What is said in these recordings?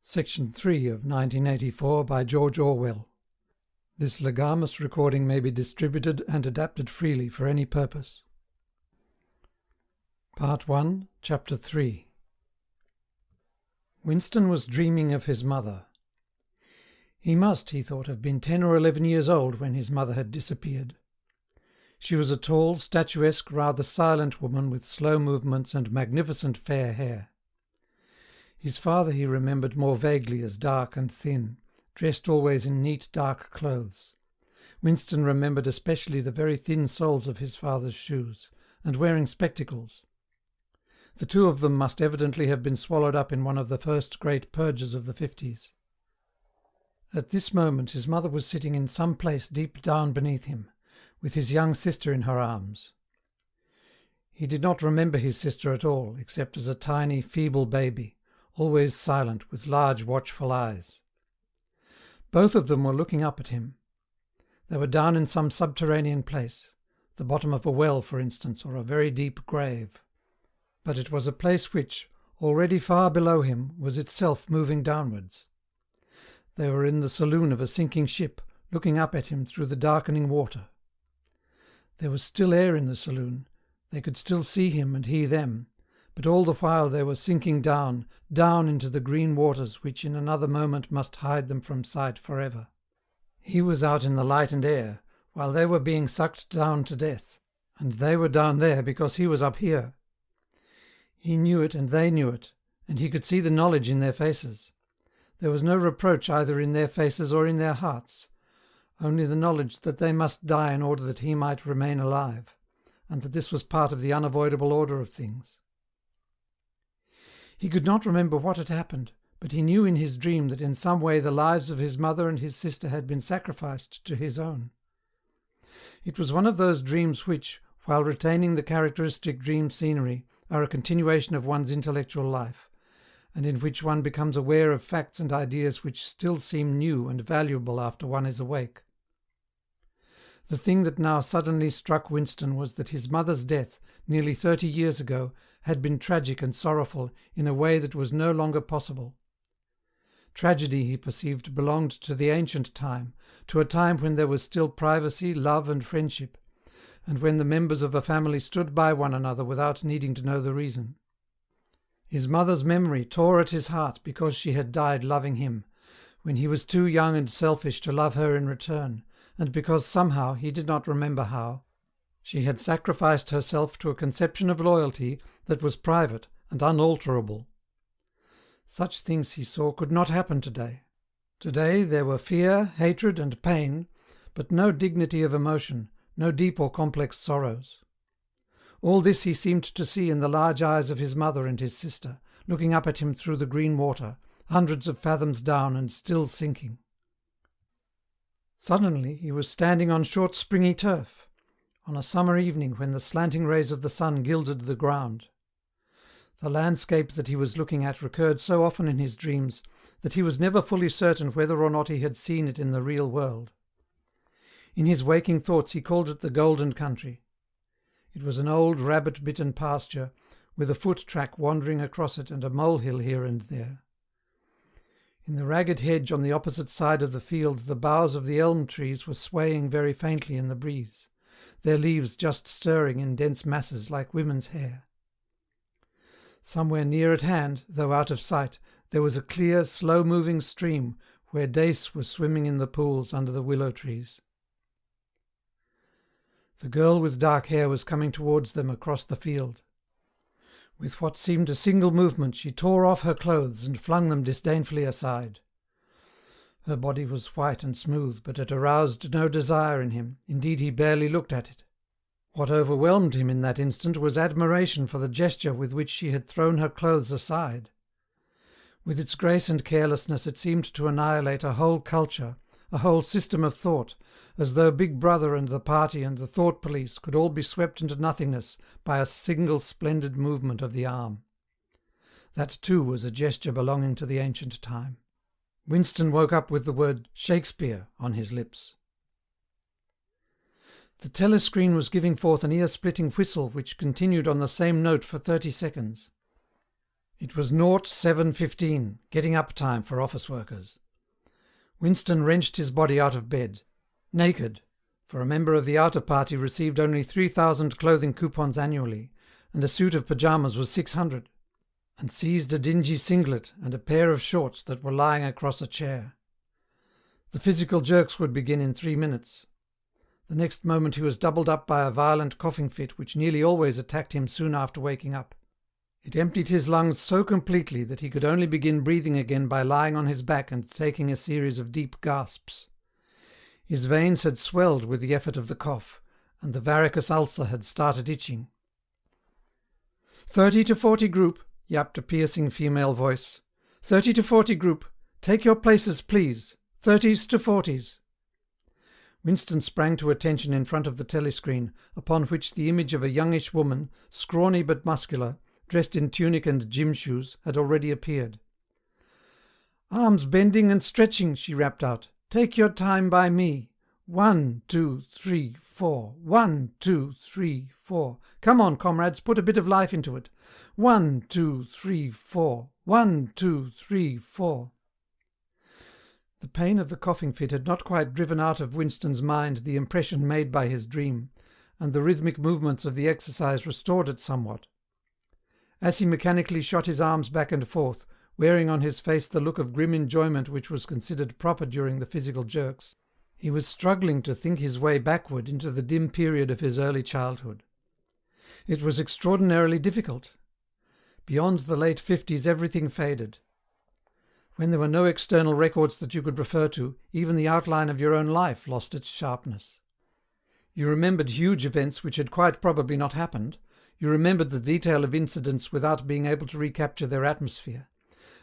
Section 3 of 1984 by George Orwell. This legamus recording may be distributed and adapted freely for any purpose. Part 1, Chapter 3. Winston was dreaming of his mother. He must, he thought, have been 10 or 11 years old when his mother had disappeared. She was a tall, statuesque, rather silent woman with slow movements and magnificent fair hair. His father he remembered more vaguely as dark and thin, dressed always in neat dark clothes. Winston remembered especially the very thin soles of his father's shoes, and wearing spectacles. The two of them must evidently have been swallowed up in one of the first great purges of the 50s. At this moment his mother was sitting in some place deep down beneath him, with his young sister in her arms. He did not remember his sister at all, except as a tiny, feeble baby, always silent, with large watchful eyes. Both of them were looking up at him. They were down in some subterranean place, the bottom of a well, for instance, or a very deep grave. But it was a place which, already far below him, was itself moving downwards. They were in the saloon of a sinking ship, looking up at him through the darkening water. There was still air in the saloon, they could still see him and he them, but all the while they were sinking down, down into the green waters which in another moment must hide them from sight forever. He was out in the light and air, while they were being sucked down to death, and they were down there because he was up here. He knew it and they knew it, and he could see the knowledge in their faces. There was no reproach either in their faces or in their hearts, only the knowledge that they must die in order that he might remain alive, and that this was part of the unavoidable order of things. He could not remember what had happened, but he knew in his dream that in some way the lives of his mother and his sister had been sacrificed to his own. It was one of those dreams which, while retaining the characteristic dream scenery, are a continuation of one's intellectual life, and in which one becomes aware of facts and ideas which still seem new and valuable after one is awake. The thing that now suddenly struck Winston was that his mother's death, nearly 30 years ago, had been tragic and sorrowful in a way that was no longer possible. Tragedy, he perceived, belonged to the ancient time, to a time when there was still privacy, love and friendship, and when the members of a family stood by one another without needing to know the reason. His mother's memory tore at his heart because she had died loving him, when he was too young and selfish to love her in return, and because somehow, he did not remember how, she had sacrificed herself to a conception of loyalty that was private and unalterable. Such things, he saw, could not happen today. Today there were fear, hatred and pain, but no dignity of emotion, no deep or complex sorrows. All this he seemed to see in the large eyes of his mother and his sister, looking up at him through the green water, hundreds of fathoms down and still sinking. Suddenly he was standing on short springy turf, on a summer evening when the slanting rays of the sun gilded the ground. The landscape that he was looking at recurred so often in his dreams that he was never fully certain whether or not he had seen it in the real world. In his waking thoughts he called it the Golden Country. It was an old rabbit-bitten pasture, with a foot-track wandering across it and a molehill here and there. In the ragged hedge on the opposite side of the field the boughs of the elm trees were swaying very faintly in the breeze, their leaves just stirring in dense masses like women's hair. Somewhere near at hand, though out of sight, there was a clear, slow-moving stream where dace were swimming in the pools under the willow trees. The girl with dark hair was coming towards them across the field. With what seemed a single movement she tore off her clothes and flung them disdainfully aside. Her body was white and smooth, but it aroused no desire in him, indeed he barely looked at it. What overwhelmed him in that instant was admiration for the gesture with which she had thrown her clothes aside. With its grace and carelessness it seemed to annihilate a whole culture, a whole system of thought, as though Big Brother and the party and the thought police could all be swept into nothingness by a single splendid movement of the arm. That too was a gesture belonging to the ancient time. Winston woke up with the word Shakespeare on his lips. The telescreen was giving forth an ear-splitting whistle which continued on the same note for 30 seconds. It was 07:15, getting up time for office workers. Winston wrenched his body out of bed, naked, for a member of the outer party received only 3,000 clothing coupons annually, and a suit of pyjamas was 600, and seized a dingy singlet and a pair of shorts that were lying across a chair. The physical jerks would begin in 3 minutes. The next moment he was doubled up by a violent coughing fit which nearly always attacked him soon after waking up. It emptied his lungs so completely that he could only begin breathing again by lying on his back and taking a series of deep gasps. His veins had swelled with the effort of the cough, and the varicose ulcer had started itching. 30 to 40 group, yapped a piercing female voice. 30 to 40 group. Take your places, please. 30s to 40s. Winston sprang to attention in front of the telescreen, upon which the image of a youngish woman, scrawny but muscular, dressed in tunic and gym shoes, had already appeared. "Arms bending and stretching," she rapped out. "Take your time by me. 1, 2, 3, 4. 1, 2, 3, 4. Come on, comrades, put a bit of life into it. 1, 2, 3, 4. 1, 2, 3, 4. The pain of the coughing fit had not quite driven out of Winston's mind the impression made by his dream, and the rhythmic movements of the exercise restored it somewhat. As he mechanically shot his arms back and forth, wearing on his face the look of grim enjoyment which was considered proper during the physical jerks, he was struggling to think his way backward into the dim period of his early childhood. It was extraordinarily difficult. Beyond the late 50s everything faded. When there were no external records that you could refer to, even the outline of your own life lost its sharpness. You remembered huge events which had quite probably not happened. You remembered the detail of incidents without being able to recapture their atmosphere,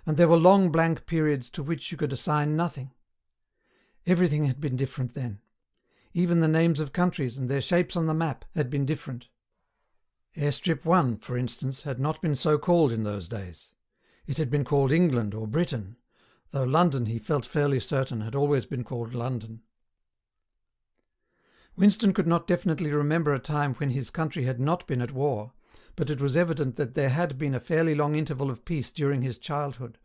and there were long blank periods to which you could assign nothing. Everything had been different then. Even the names of countries and their shapes on the map had been different. Airstrip 1, for instance, had not been so called in those days. It had been called England or Britain, though London, he felt fairly certain, had always been called London. Winston could not definitely remember a time when his country had not been at war, but it was evident that there had been a fairly long interval of peace during his childhood,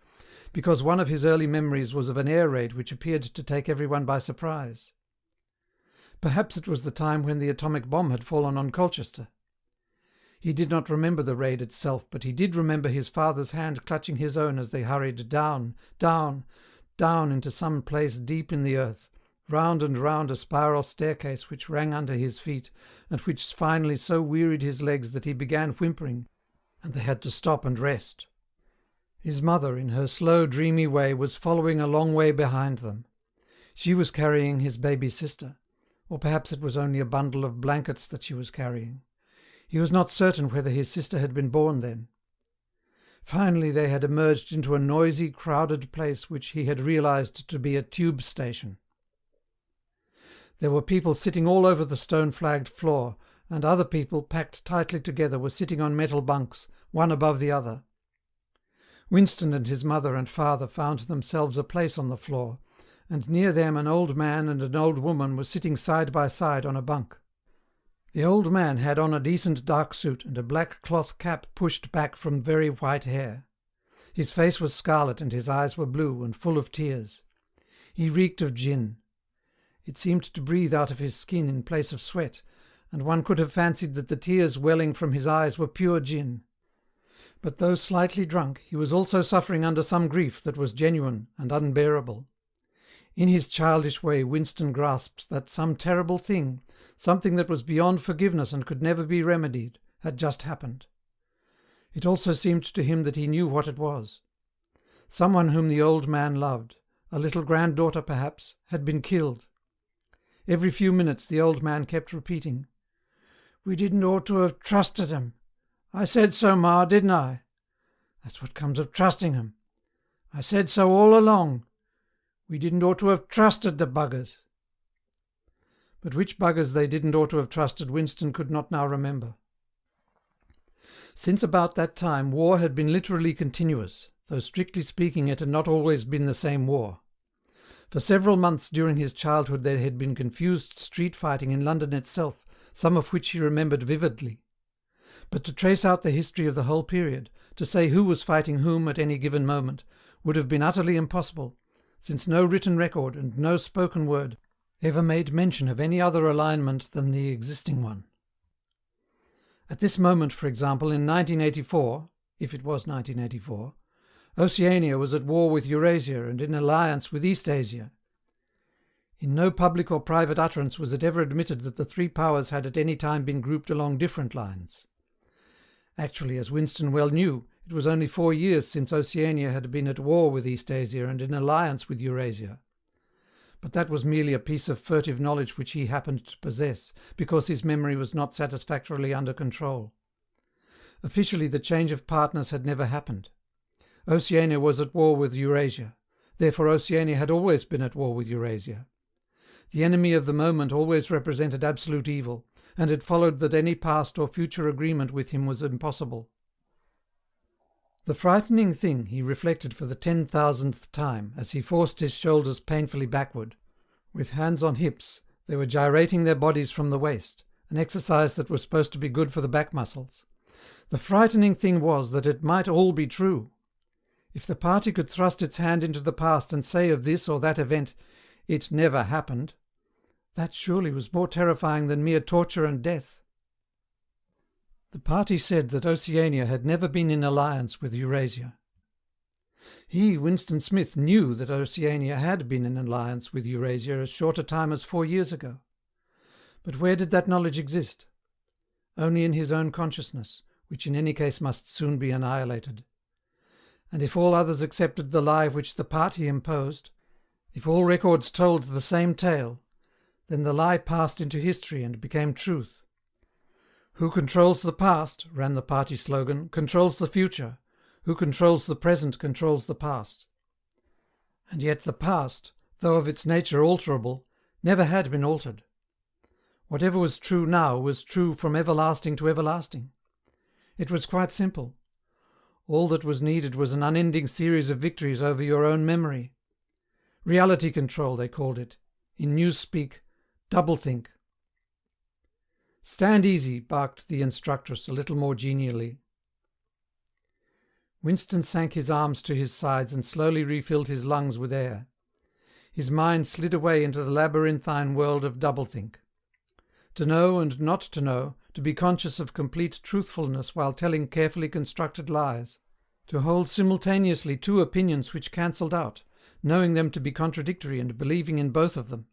because one of his early memories was of an air raid which appeared to take everyone by surprise. Perhaps it was the time when the atomic bomb had fallen on Colchester. He did not remember the raid itself, but he did remember his father's hand clutching his own as they hurried down, down, down into some place deep in the earth, round and round a spiral staircase which rang under his feet, and which finally so wearied his legs that he began whimpering, and they had to stop and rest. His mother, in her slow, dreamy way, was following a long way behind them. She was carrying his baby sister, or perhaps it was only a bundle of blankets that she was carrying. He was not certain whether his sister had been born then. Finally they had emerged into a noisy, crowded place which he had realized to be a tube station. There were people sitting all over the stone-flagged floor, and other people, packed tightly together, were sitting on metal bunks, one above the other. Winston and his mother and father found themselves a place on the floor, and near them an old man and an old woman were sitting side by side on a bunk. The old man had on a decent dark suit and a black cloth cap pushed back from very white hair. His face was scarlet and his eyes were blue and full of tears. He reeked of gin. It seemed to breathe out of his skin in place of sweat, and one could have fancied that the tears welling from his eyes were pure gin. But though slightly drunk, he was also suffering under some grief that was genuine and unbearable. In his childish way Winston grasped that some terrible thing, something that was beyond forgiveness and could never be remedied, had just happened. It also seemed to him that he knew what it was. Someone whom the old man loved, a little granddaughter perhaps, had been killed. Every few minutes the old man kept repeating, "We didn't ought to have trusted 'em. I said so, Ma, didn't I? That's what comes of trusting 'em. I said so all along. We didn't ought to have trusted the buggers." But which buggers they didn't ought to have trusted Winston could not now remember. Since about that time war had been literally continuous, though strictly speaking it had not always been the same war. For several months during his childhood there had been confused street fighting in London itself, some of which he remembered vividly. But to trace out the history of the whole period, to say who was fighting whom at any given moment, would have been utterly impossible, since no written record and no spoken word ever made mention of any other alignment than the existing one. At this moment, for example, in 1984, if it was 1984, Oceania was at war with Eurasia and in alliance with Eastasia. In no public or private utterance was it ever admitted that the three powers had at any time been grouped along different lines. Actually, as Winston well knew, it was only 4 years since Oceania had been at war with Eastasia and in alliance with Eurasia. But that was merely a piece of furtive knowledge which he happened to possess, because his memory was not satisfactorily under control. Officially, the change of partners had never happened. Oceania was at war with Eurasia. Therefore Oceania had always been at war with Eurasia. The enemy of the moment always represented absolute evil, and it followed that any past or future agreement with him was impossible. The frightening thing, he reflected for the 10,000th time, as he forced his shoulders painfully backward. With hands on hips, they were gyrating their bodies from the waist, an exercise that was supposed to be good for the back muscles. The frightening thing was that it might all be true. If the party could thrust its hand into the past and say of this or that event, "It never happened," that surely was more terrifying than mere torture and death. The party said that Oceania had never been in alliance with Eurasia. He, Winston Smith, knew that Oceania had been in alliance with Eurasia as short a time as 4 years ago. But where did that knowledge exist? Only in his own consciousness, which in any case must soon be annihilated. And if all others accepted the lie which the party imposed, if all records told the same tale, then the lie passed into history and became truth. Who controls the past, ran the party slogan, controls the future. Who controls the present controls the past. And yet the past, though of its nature alterable, never had been altered. Whatever was true now was true from everlasting to everlasting. It was quite simple. All that was needed was an unending series of victories over your own memory. Reality control, they called it. In newspeak, doublethink. "Stand easy," barked the instructress a little more genially. Winston sank his arms to his sides and slowly refilled his lungs with air. His mind slid away into the labyrinthine world of doublethink. To know and not to know, to be conscious of complete truthfulness while telling carefully constructed lies, to hold simultaneously two opinions which cancelled out, knowing them to be contradictory and believing in both of them,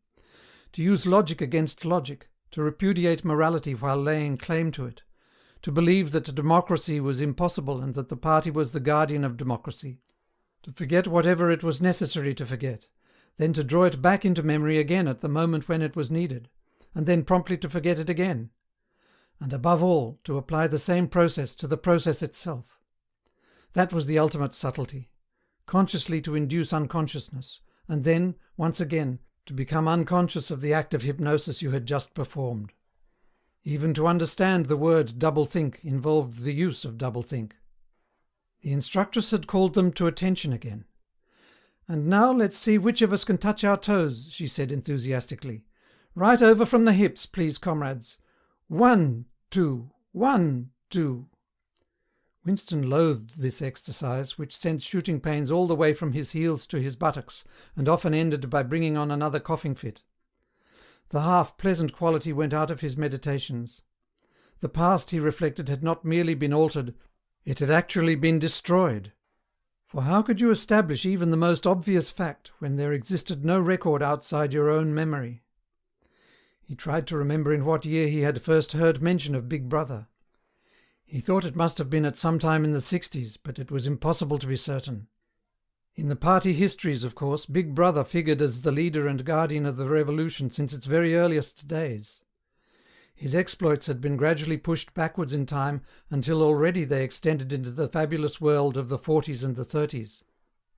to use logic against logic, to repudiate morality while laying claim to it, to believe that democracy was impossible and that the party was the guardian of democracy, to forget whatever it was necessary to forget, then to draw it back into memory again at the moment when it was needed, and then promptly to forget it again, and above all, to apply the same process to the process itself. That was the ultimate subtlety, consciously to induce unconsciousness, and then, once again, to become unconscious of the act of hypnosis you had just performed. Even to understand the word doublethink involved the use of doublethink. The instructress had called them to attention again. "And now let's see which of us can touch our toes," she said enthusiastically. "Right over from the hips, please, comrades. 1, 2, 1, 2. Winston loathed this exercise, which sent shooting pains all the way from his heels to his buttocks, and often ended by bringing on another coughing fit. The half-pleasant quality went out of his meditations. The past, he reflected, had not merely been altered, it had actually been destroyed. For how could you establish even the most obvious fact when there existed no record outside your own memory? He tried to remember in what year he had first heard mention of Big Brother. He thought it must have been at some time in the 60s, but it was impossible to be certain. In the party histories, of course, Big Brother figured as the leader and guardian of the revolution since its very earliest days. His exploits had been gradually pushed backwards in time until already they extended into the fabulous world of the 40s and the 30s,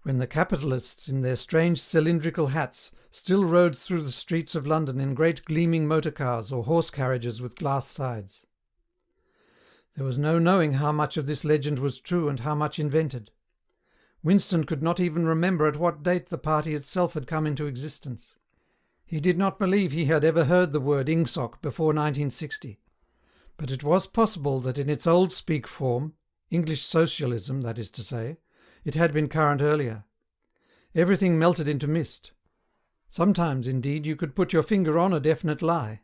when the capitalists in their strange cylindrical hats still rode through the streets of London in great gleaming motor cars or horse carriages with glass sides. There was no knowing how much of this legend was true and how much invented. Winston could not even remember at what date the party itself had come into existence. He did not believe he had ever heard the word ingsoc before 1960, but it was possible that in its old speak form, English socialism, that is to say. It had been current earlier. Everything melted into mist. Sometimes, indeed, you could put your finger on a definite lie.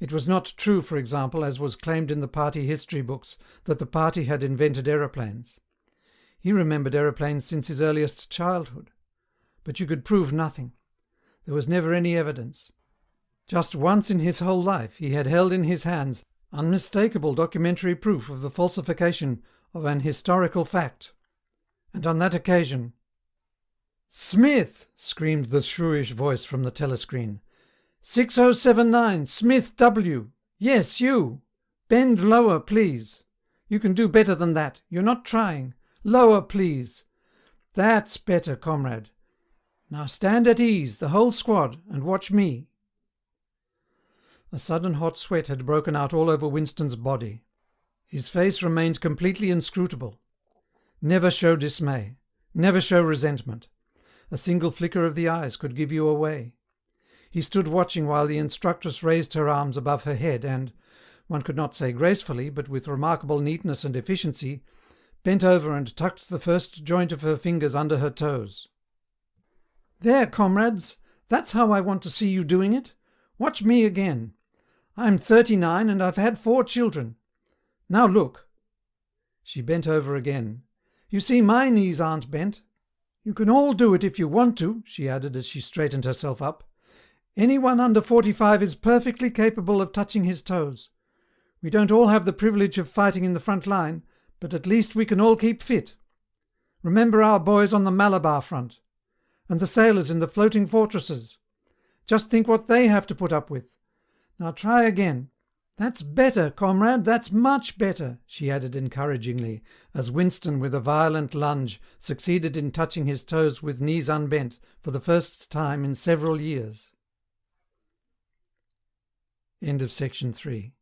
It was not true, for example, as was claimed in the party history books, that the party had invented aeroplanes. He remembered aeroplanes since his earliest childhood. But you could prove nothing. There was never any evidence. Just once in his whole life he had held in his hands unmistakable documentary proof of the falsification of an historical fact. And on that occasion... "Smith!" screamed the shrewish voice from the telescreen. 6079, Smith W. Yes, you. Bend lower, please. You can do better than that. You're not trying. Lower, please. That's better, comrade. Now stand at ease, the whole squad, and watch me." A sudden hot sweat had broken out all over Winston's body. His face remained completely inscrutable. Never show dismay. Never show resentment. A single flicker of the eyes could give you away. He stood watching while the instructress raised her arms above her head and, one could not say gracefully, but with remarkable neatness and efficiency, bent over and tucked the first joint of her fingers under her toes. "There, comrades, that's how I want to see you doing it. Watch me again. I'm 39 and I've had 4 children. Now look." She bent over again. "You see, my knees aren't bent. You can all do it if you want to," she added as she straightened herself up. "Anyone under 45 is perfectly capable of touching his toes. We don't all have the privilege of fighting in the front line, but at least we can all keep fit. Remember our boys on the Malabar front. And the sailors in the floating fortresses. Just think what they have to put up with. Now try again. That's better, comrade, that's much better," she added encouragingly, as Winston, with a violent lunge, succeeded in touching his toes with knees unbent for the first time in several years. End of section 3.